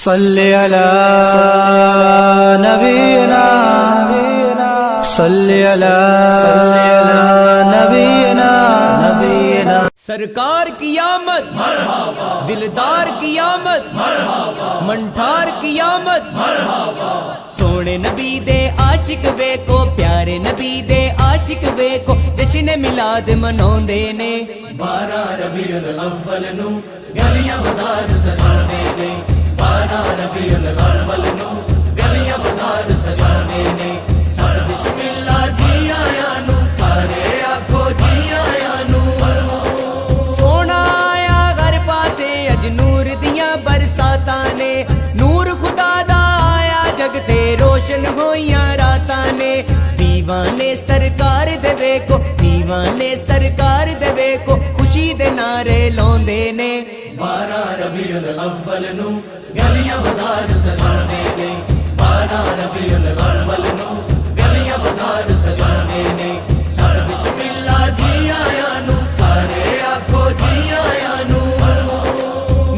सल्ले अला नबीना सल्ले अला नबीना नबीना। सरकार की आमद मरहबा, दिलदार की आमद मरहबा, मंठार की आमद मरहबा। सोने नबी दे आशिक वेखो, प्यारे नबी दे आशिक वेखो, जश्न मिलाद मनाउंदे ने। 12 रबीउल अव्वल नू गलियां बाजार सजाने ने, 12 रबीउल अव्वल नू गलियां बाजार सजाने ने। सर बिस्मिल्लाह जी आया नू, सारे आखो जी आया नू। सोना आया घर पासे अज नूर दियां बरसातां ने, नूर खुदा दा आया जग ते रोशन होइयां रातां ने। दीवाने सरकार दे वेखो, दीवाने सरकार दे वेखो, खुशी दे नारे लाउंदे ने। 12 रबीउल अव्वल नू गलियां बाजार सजाने ने, 12 रबीउल अव्वल नू गलियां बाजार सजाने ने। सर बिस्मिल्लाह जी आया नू, सारे आखो जी आया नू।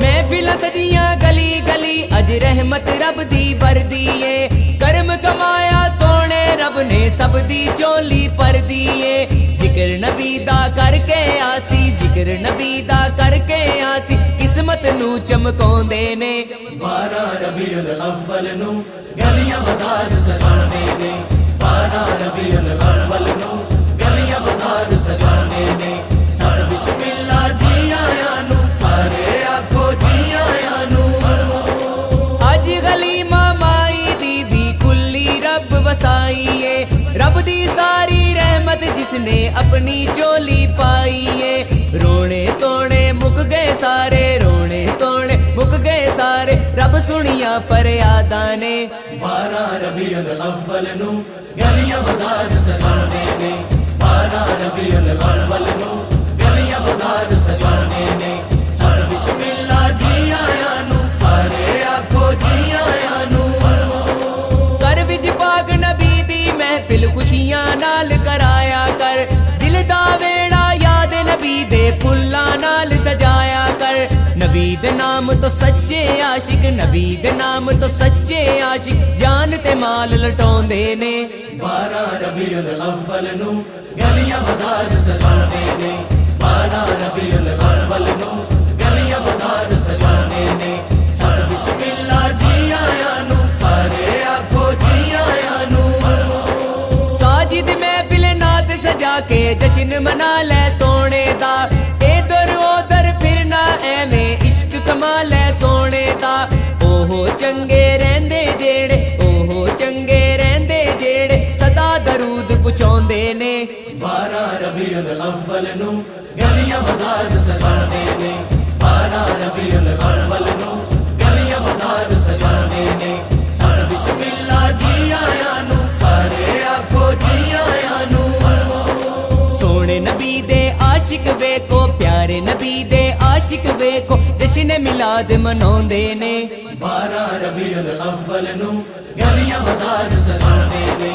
महफिल सजियां गली गली, अज रहमत रब दी बरदी है। कर्म कमाया सोने रब ने सब दी चोली पर दिए। जिक्र नबी दा करके आसी, जिक्र नबी दा करके आसी, किस्मत नू चमकाउंदे ने। 12 रबीउल अव्वल नू गलियां बाजार सजाने ने, 12 रबीउल अव्वल नू गलियां बाजार सजाने ने। सर बिस्मिल्लाह जी आया नू, सारे आखो जी आया नू। अज गली माई दी भी कुल्ली रब वसाई है, रब दी सारी रहमत जिसने अपनी चोली पाई है। रोने तोड़े मुक गए सारे, रोने तोड़े मुक गए सारे, रब सुनिया फरियादा ने। 12 रबीउल अव्वल नू गलियां बाजार सजाने ने, 12 रबीउल अव्वल नू गलियां बाजार सजाने ने। सर बिस्मिल्लाह जी आया नू, सारे आखो जी आया नू। कर विच पाक नबी दी महफिल खुशियां नाल कराया कर, दिल दा वेड़ा याद नबी दे फुल्लां नाल सजाया कर। नबी दे नाम तो सच्चे आशिक, नबी दे नाम तो सच्चे आशिक, जान ते माल लटौंदे ने। 12 रबीउल अव्वल नू गलियां बाजार सजाने ने, 12 रबीउल अव्वल नू गलियां बाजार सजाने ने। सर बिस्मिल्लाह जी आया नू, सारे आखो जी आया नू। साजिद महफिल नात सजा के जश्न मना ले सोने दा, इधर उधर फिरना एवें इश्क कमा ले सोने दा। ओहो चंगे रहंदे जेड़े, ओहो चंगे रहंदे जेड़े, सदा दरूद पुचाउंदे ने। 12 रबीउल अव्वल नू गलियां बाजार सजाने ने, 12 रबीउल अव्वल नू गलियां बाजार सजाने ने। सर बिस्मिल्लाह जी आया नू, सारे आखो जी आया नू। सोने नबी दे आशिक वेखो, प्यारे नबी दे आशिक वेखो, जश्न मिलाद मनाउंदे ने। 12 रबीउल अव्वल नू गलियां बाजार सजाने ने।